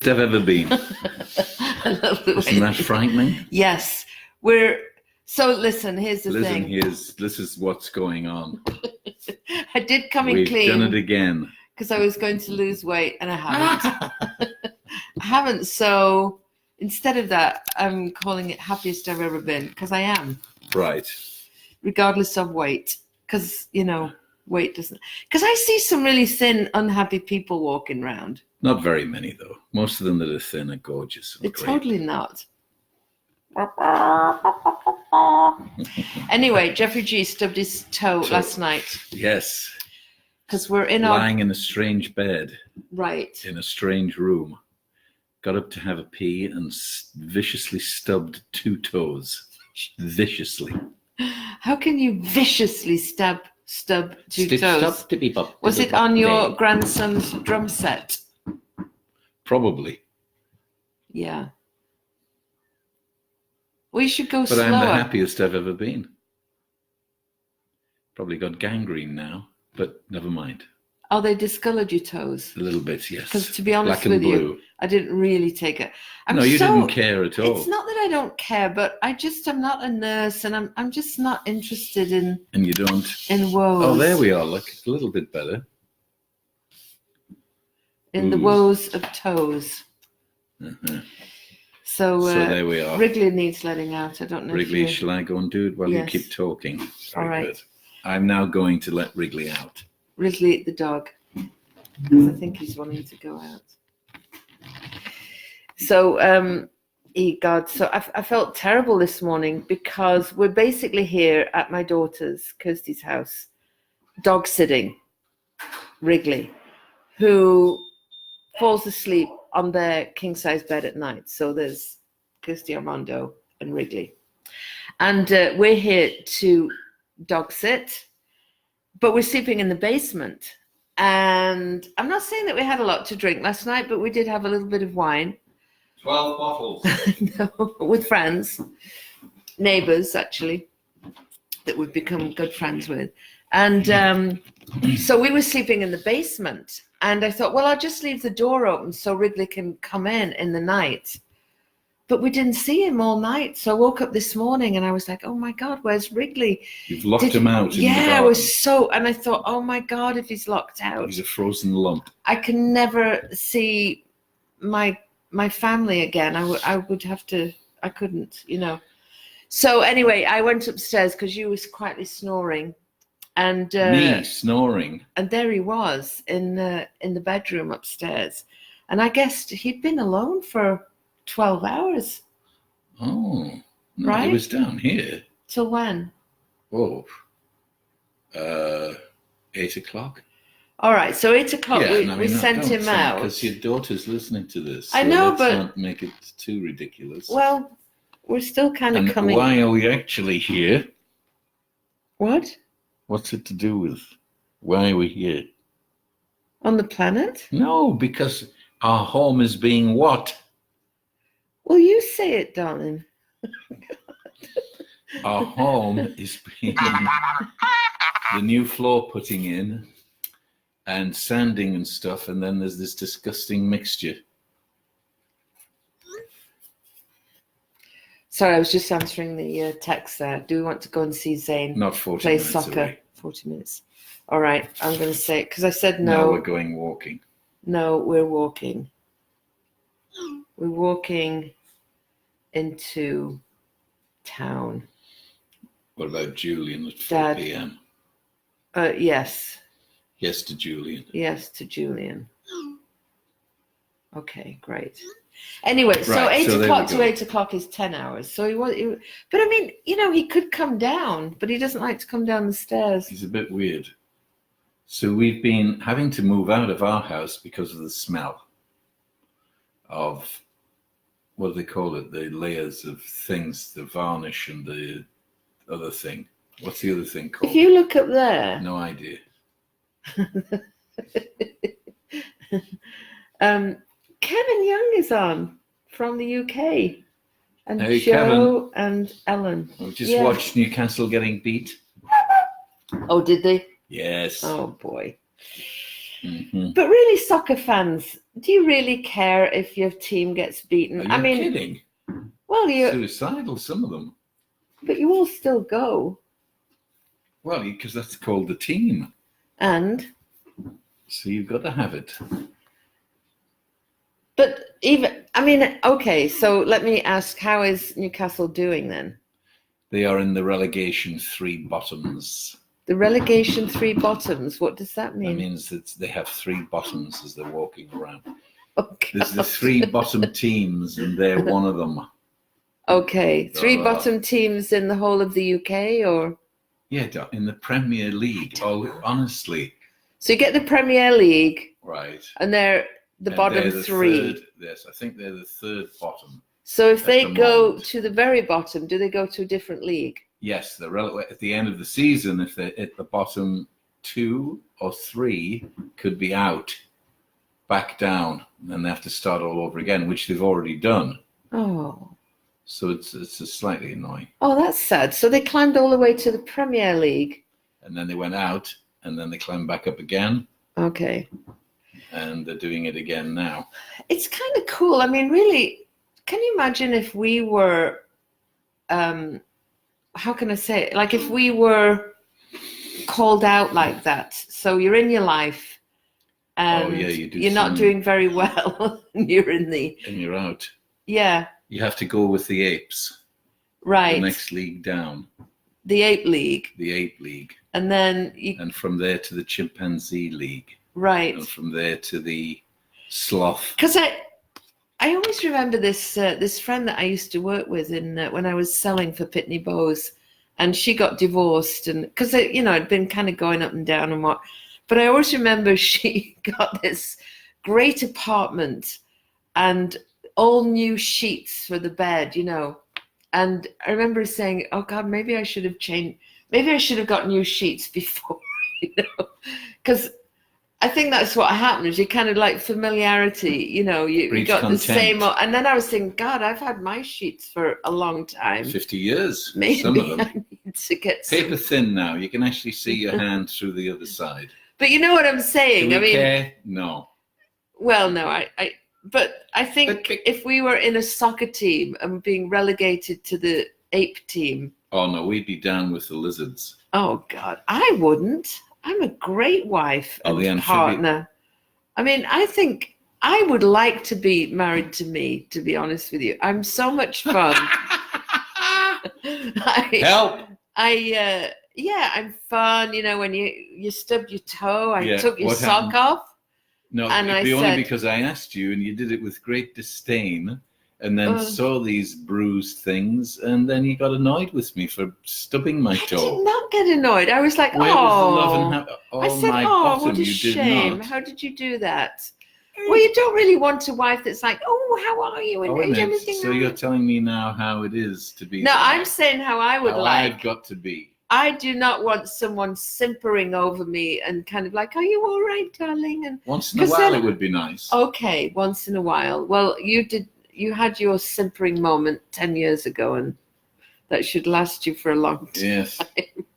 I've ever been. I love the Isn't that frightening? Yes. So listen, here's the thing. This is what's going on. I did come in We've clean. done it again. Because I was going to lose weight and I haven't. I haven't. So instead of that, I'm calling it happiest I've ever been, because I am. Right. Regardless of weight. Because, weight doesn't. Because I see some really thin, unhappy people walking around. Not very many, though. Most of them that are thin are gorgeous. They're totally not. Anyway, Jeffrey G stubbed his toe last night. Yes. Because we're lying in a strange bed. Right. In a strange room. Got up to have a pee and viciously stubbed 2 toes. Viciously. How can you viciously stub 2 toes? Was it on your grandson's drum set? Probably. Yeah. Well, you should go slower. But I'm the happiest I've ever been. Probably got gangrene now, but never mind. Oh, they discolored your toes? A little bit, yes. Because to be honest with you, I didn't really take it. No, you didn't care at all. It's not that I don't care, but I'm not a nurse, and I'm just not interested in. And you don't. In woes. Oh, there we are. Look, it's a little bit better. In the woes of toes. Uh-huh. So there we are. Wrigley needs letting out. I don't know. Wrigley, shall I go and do it while you keep talking? Very all right. Good. I'm now going to let Wrigley out. Wrigley the dog. Because I think he's wanting to go out. So, so I felt terrible this morning because we're basically here at my daughter's, Kirsty's house, dog sitting Wrigley, who falls asleep on their king-size bed at night. So there's Kirsty, Armando, and Wrigley. And we're here to dog sit, but we're sleeping in the basement. And I'm not saying that we had a lot to drink last night, but we did have a little bit of wine. 12 bottles. No, with friends, neighbors, actually, that we've become good friends with. And so we were sleeping in the basement. And I thought, well, I'll just leave the door open so Wrigley can come in the night. But we didn't see him all night. So I woke up this morning and I was like, oh, my God, where's Wrigley? You've locked him out in the garden. I was and I thought, oh, my God, if he's locked out. He's a frozen lump. I can never see my family again. I would have to, I couldn't, So anyway, I went upstairs because you was quietly snoring. And me snoring. And there he was in the bedroom upstairs. And I guessed he'd been alone for 12 hours. Oh, no, right? He was down here. Till when? Oh, 8 o'clock. All right, so 8 o'clock, we sent him out. Because your daughter's listening to this. I know, but not make it too ridiculous. Well, we're still kind of coming. Why are we actually here? What? What's it to do with why are we here? On the planet? No, because our home is being what? Well, you say it, darling. Our home is being the new floor putting in and sanding and stuff, and then there's this disgusting mixture. Sorry, I was just answering the text there. Do we want to go and see Zane Not 40 play minutes soccer? Away. 40 minutes. All right, I'm going to say, because I said no. No, we're going walking. No, we're walking. We're walking into town. What about Julian at 4 p.m.? Yes. Yes to Julian. Yes to Julian. Okay, great. Anyway, right, so 8 o'clock to 8 o'clock is 10 hours. So but I mean, he could come down, but he doesn't like to come down the stairs. He's a bit weird. So we've been having to move out of our house because of the smell of, what do they call it? The layers of things, the varnish and the other thing. What's the other thing called? If you look up there. No idea. Kevin Young is on from the UK. And hey, Joe Kevin. And Ellen. We just watched Newcastle getting beat. Oh, did they? Yes. Oh, boy. Mhm. But really, soccer fans, do you really care if your team gets beaten? Are you kidding? Well, Suicidal, some of them. but you all still go. Well, because that's called the team. And So you've got to have it. but even, I mean, okay, so let me ask, how is Newcastle doing then? They are in the relegation 3 bottoms. The relegation 3 bottoms, what does that That mean? means that they have 3 bottoms as they're walking around. Oh, There's the God. 3 bottom teams, and they're one of them. Okay, 3 Oh. bottom teams in the whole of the UK, or? Yeah, in the Premier League. Oh, honestly. So you get the Premier League, Right. and they're the And bottom they're the 3. Third, yes, I think they're the 3rd bottom. So if at they the go moment. to the very bottom, do they go to a different league? Yes, at the end of the season, if they're at the bottom 2 or 3, could be out, back down, and they have to start all over again, which they've already done. Oh. So it's slightly annoying. Oh, that's sad. So they climbed all the way to the Premier League. And then they went out, and then they climbed back up again, Okay. and they're doing it again now. It's kind of cool. I mean, really, can you imagine if we were, how can I say it? Like if we were called out like that. So you're in your life and you're not doing very well and you're in the... And you're out. Yeah. You have to go with the apes. Right. The next league down. The ape league. The ape league. And then and from there to the chimpanzee league. Right. And from there to the sloth. Because I always remember this friend that I used to work with in when I was selling for Pitney Bowes, and she got divorced, and because it'd been kind of going up and down and what, but I always remember she got this great apartment and all new sheets for the bed, and I remember saying, oh God, maybe I should have got new sheets before, because I think that's what happens. You kind of like familiarity, you got content. the same. And then I was thinking, God, I've had my sheets for a long time. 50 years. Maybe some of them. I need to get paper thin now. You can actually see your hand through the other side. But you know what I'm saying? Do we care? No. Well, no, but I think if we were in a soccer team and being relegated to the ape team. Oh, no, we'd be down with the lizards. Oh, God, I wouldn't. I'm a great wife and partner. I mean, I think I would like to be married to me, to be honest with you. I'm so much fun. Help! Yeah, I'm fun. When you stubbed your toe, I took your sock off. No, and only because I asked you, and you did it with great disdain, and then saw these bruised things, and then you got annoyed with me for stubbing my toe. I did not get annoyed. I was like, Where was the love and I said, my oh, bottom, what a you shame. did not. How did you do that? Well, you don't really want a wife that's like, oh, how are you? And everything. So you're telling me now how it is to be. No, I'm saying how I would like. I've got to be. I do not want someone simpering over me and kind of like, are you all right, darling? And once in a while, it would be nice. Okay, once in a while. Well, you had your simpering moment 10 years ago, and that should last you for a long time. Yes.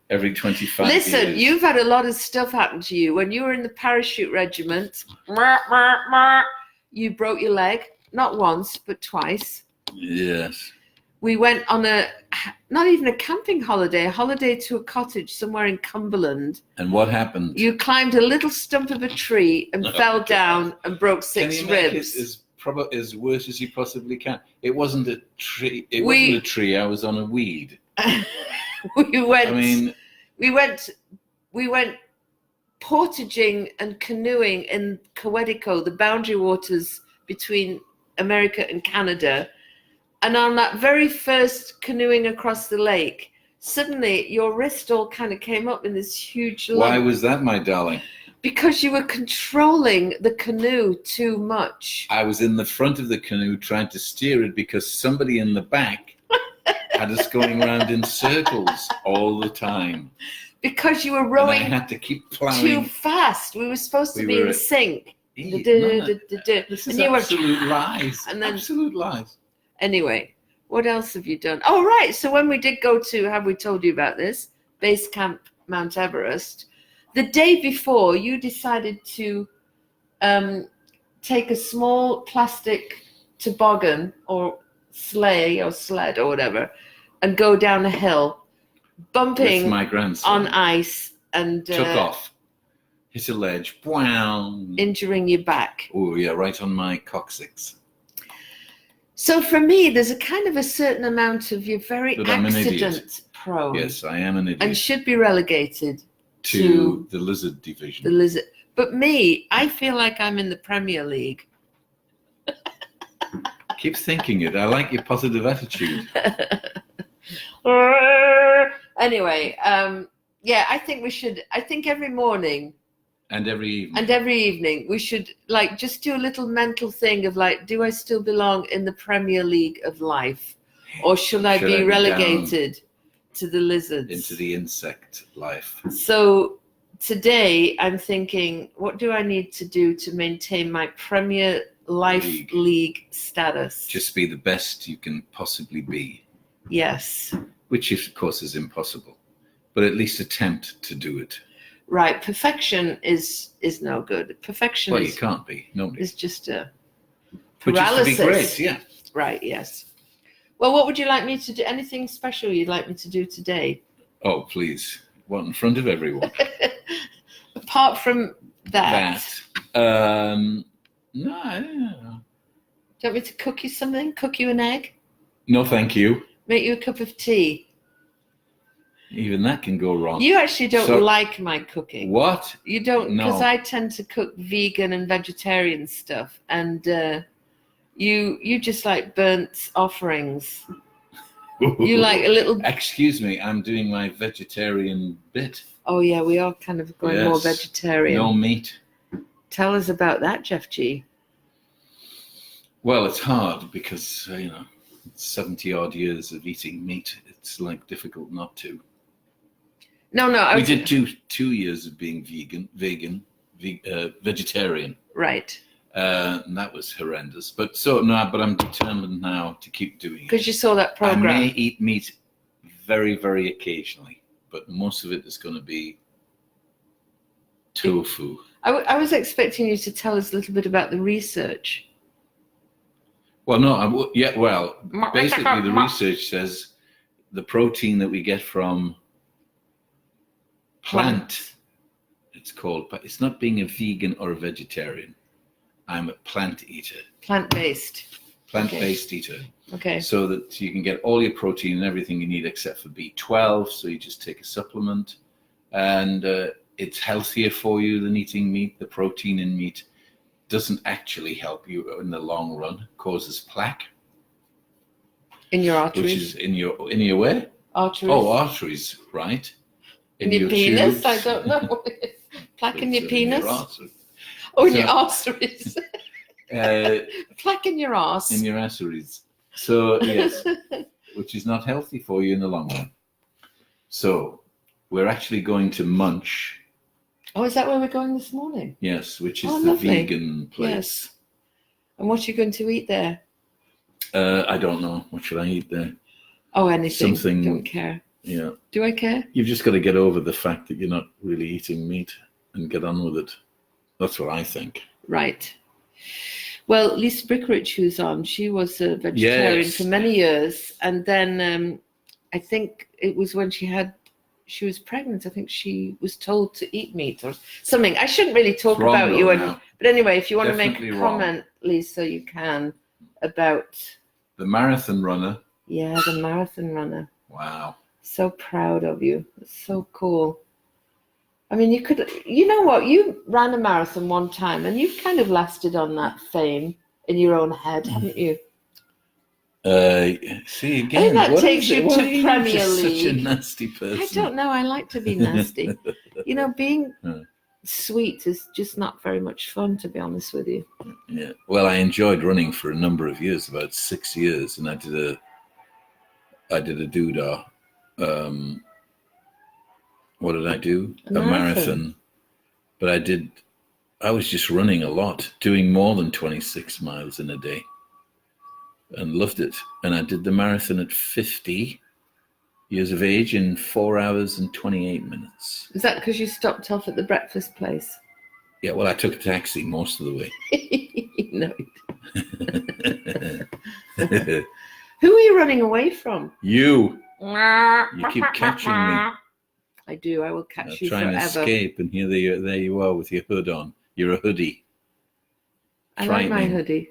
Every 25 Listen, years. you've had a lot of stuff happen to you. When you were in the parachute regiment, you broke your leg, not once, but twice. Yes. We went on not even a camping holiday, a holiday to a cottage somewhere in Cumberland. And what happened? You climbed a little stump of a tree and fell down and broke 6 Can you ribs. Make it as worse as you possibly can? It wasn't a tree. It wasn't a tree. I was on a weed. We went portaging and canoeing in Quetico, the boundary waters between America and Canada. And on that very first canoeing across the lake, suddenly your wrist all kind of came up in this huge lump. Why was that, my darling? Because you were controlling the canoe too much. I was in the front of the canoe trying to steer it because somebody in the back had us going around in circles all the time. Because you were rowing and I had to keep plowing too fast. We were supposed to be in sync. This is absolute lies. Absolute lies. Anyway, what else have you done? Oh, right. So when we did go to, have we told you about this? Base Camp Mount Everest, the day before, you decided to take a small plastic toboggan or sleigh or sled or whatever and go down a hill, bumping With my grandson. on ice and Took off. Hit a ledge. Wow. Injuring your back. Oh, yeah, right on my coccyx. So for me, there's a kind of a certain amount of you're very But I'm an idiot. accident prone. Yes, I am an idiot. And should be relegated to the lizard division. the lizard. But me, I feel like I'm in the Premier League. Keep thinking it. I like your positive attitude. Anyway, yeah, I think we should. I think every morning And every evening. and every evening we should like just do a little mental thing of like, do I still belong in the Premier League of life, or should I be relegated to the lizards? Into the insect life. So today I'm thinking, what do I need to do to maintain my Premier League status? Just be the best you can possibly be. Yes. Which, of course, is impossible. But at least attempt to do it. Right. Perfection is no good. Perfection Well, you can't be. Nobody. is just a But paralysis. just to be great, yeah. Right, yes. Well, what would you like me to do? Anything special you'd like me to do today? Oh, please. What, in front of everyone? Apart from that. No, I don't know. Do you want me to cook you something? Cook you an egg? No, thank you. Make you a cup of tea? Even that can go wrong. You actually don't So- like my cooking. What? You don't, No. because I tend to cook vegan and vegetarian stuff, and you just like burnt offerings. You like a little. Excuse me, I'm doing my vegetarian bit. Oh yeah, we are kind of going more Yes. vegetarian. No meat. Tell us about that, Jeff G. Well, it's hard because, 70 odd years of eating meat. It's like difficult not to. No, I We was, did 2 years of being vegetarian. right, And that was horrendous. But I'm determined now to keep doing it. because you saw that I program. may eat meat very, very occasionally, but most of it is going to be tofu. I was expecting you to tell us a little bit about the research. Well, no, basically the research says the protein that we get from plant, it's called, but it's not being a vegan or a vegetarian. I'm a plant eater. Plant-based. Plant-based eater. Okay. So that you can get all your protein and everything you need except for B12. So you just take a supplement, and it's healthier for you than eating meat. The protein in meat doesn't actually help you in the long run. It causes plaque, In your which arteries. is in your where? Arteries. Oh, arteries, right? in your penis? tubes. I don't know. Plaque in your It's penis? artery. Oh, in So- your arteries. Plaque in your arse. In your arteries. So yes, which is not healthy for you in the long run. So we're actually going to Munch, Oh, is that where we're going this morning? yes, which is Oh, the lovely. vegan place. Yes. And what are you going to eat there? I don't know. What should I eat there? Oh, anything. Something- Don't care. Yeah, Do I care? you've just got to get over the fact that you're not really eating meat and get on with it. That's what I think. Right. Well, Lisa Brickrich, who's on, she was a vegetarian Yes. for many years. And then I think it was when she was pregnant. I think she was told to eat meat or something. I shouldn't really talk It's wrong about though you. now. But anyway, if you want to make Definitely a wrong. comment, Lisa, you can about, The marathon runner. yeah, the marathon runner. Wow. So proud of you. It's so cool. I mean, you know what? You ran a marathon one time and you've kind of lasted on that fame in your own head, haven't you? See again. that what takes is you it? Why to are you Premier just Such a League. nasty person. I don't know. I like to be nasty. You know, being sweet is just not very much fun, to be honest with you. Yeah. Well, I enjoyed running for a number of years, about 6 years, and I did a doodah. What did I do? A marathon. But I was just running a lot, doing more than 26 miles in a day, and loved it. And I did the marathon at 50, years of age in 4 hours and 28 minutes. Is that because you stopped off at the breakfast place? Yeah, well, I took a taxi most of the way. No. Who are you running away from? You keep catching me. I do. I will catch you trying forever. to escape, and here there you are with your hood on. You're a hoodie. I like my hoodie.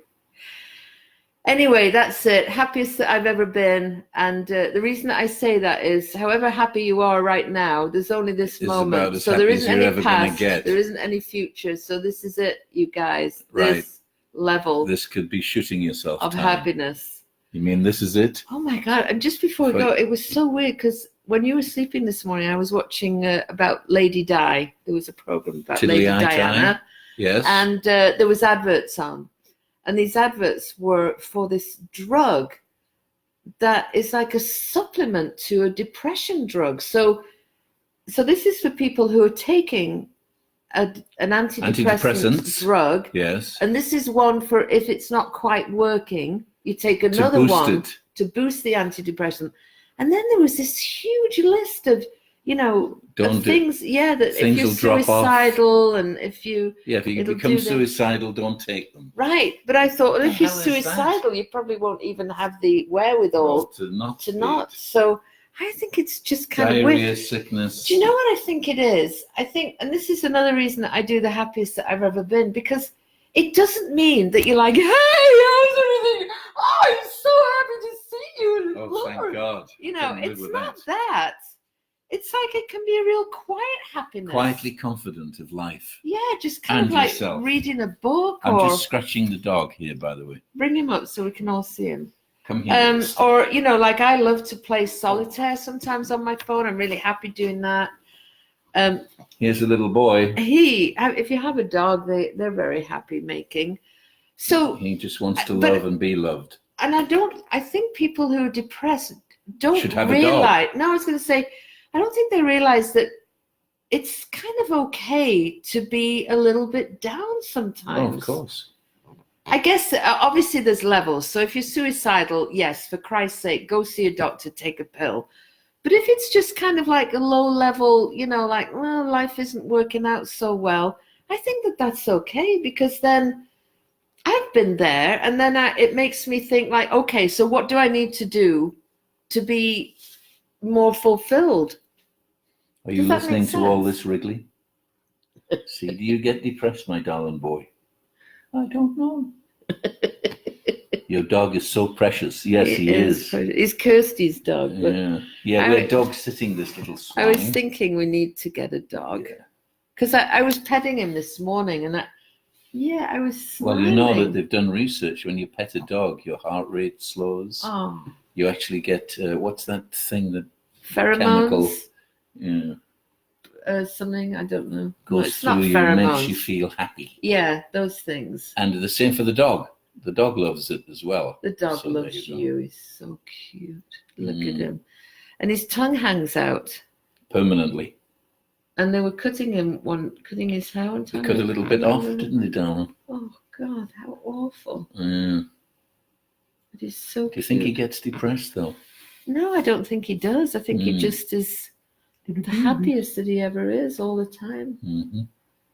Anyway, that's it. Happiest that I've ever been. And the reason that I say that is, however happy you are right now, there's only this moment. So there isn't any past. There isn't any future. So this is it, you guys. Right. This level. This could be shooting yourself of down. Happiness. You mean this is it? Oh my God. And just before we go, it was so weird because when you were sleeping this morning, I was watching about Lady Di. There was a program about Lady Diana. Yes. And there was adverts on. And these adverts were for this drug that is like a supplement to a depression drug. So this is for people who are taking an antidepressant drug. Yes. And this is one for if it's not quite working, you take another one to boost the antidepressant. And then there was this huge list of, things, that if you're suicidal and if you become suicidal, don't take them. Right, but I thought, well, if you're suicidal, you probably won't even have the wherewithal to not. So I think it's just kind of weird. Sickness. Do you know what I think it is? I think, and this is another reason that I do the happiest that I've ever been, because it doesn't mean that you're like, hey, how's everything? Oh, I'm so happy to see you. Oh, thank God. It's not that. It's like it can be a real quiet happiness. Quietly confident of life. Yeah, just kind of like yourself. Reading a book. I'm just scratching the dog here, by the way. Bring him up so we can all see him. Come here. Or, like I love to play solitaire sometimes on my phone. I'm really happy doing that. Here's a little boy. If you have a dog, they're very happy making. So he just wants to love and be loved. And I think people who are depressed should have a dog. No, I was going to say, I don't think they realize that it's kind of okay to be a little bit down sometimes. Oh, of course. I guess obviously there's levels. So if you're suicidal, yes, for Christ's sake, go see a doctor, take a pill. But if it's just kind of like a low level, like, well, life isn't working out so well, I think that that's okay, because then I've been there, and then it makes me think like, okay, so what do I need to do to be more fulfilled? Are you listening to all this, Wrigley? See, do you get depressed, my darling boy? I don't know. Your dog is so precious. Yes, he is. He's Kirsty's dog. Yeah, we're dog sitting this little swine. I was thinking we need to get a dog. Because I was petting him this morning, and I was smiling. Well, you know that they've done research. When you pet a dog, your heart rate slows. Oh. You actually get, what's that thing that... Pheromones? Chemical. Yeah. Something, I don't know. Goes through you and makes you feel happy. Yeah, those things. And the same for the dog. The dog loves it as well. The dog loves you. He's so cute. Look at him. And his tongue hangs out. Permanently. And they were cutting his hair one time. They cut a little bit off, didn't they, darling? Oh, God, how awful. Yeah. It is so cute. Do you think he gets depressed, though? No, I don't think he does. I think he just is the happiest that he ever is all the time. Mm-hmm.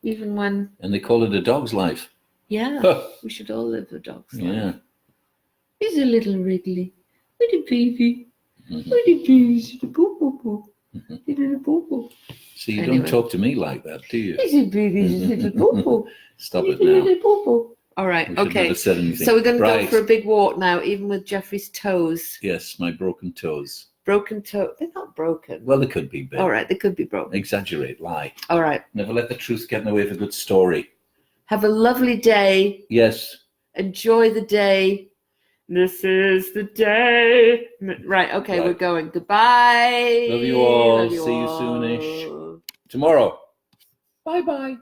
Even when... And they call it a dog's life. Yeah, we should all live a dog's life. Yeah. He's a little Wrigley. Little baby. Little baby. He's a boo-boo-boo. Little boo-boo. See, you don't talk to me like that, do you? He's a baby. He's a little boo-boo. Stop it now. Little boo-boo. All right, okay. So we're going to go for a big walk now, even with Jeffrey's toes. Yes, my broken toes. Broken toe? They're not broken. Well, they could be big. All right, they could be broken. Exaggerate, lie. All right. Never let the truth get in the way of a good story. Have a lovely day. Yes. Enjoy the day. This is the day. Right, okay, we're going. Goodbye. Love you all. See you soonish. Tomorrow. Bye-bye.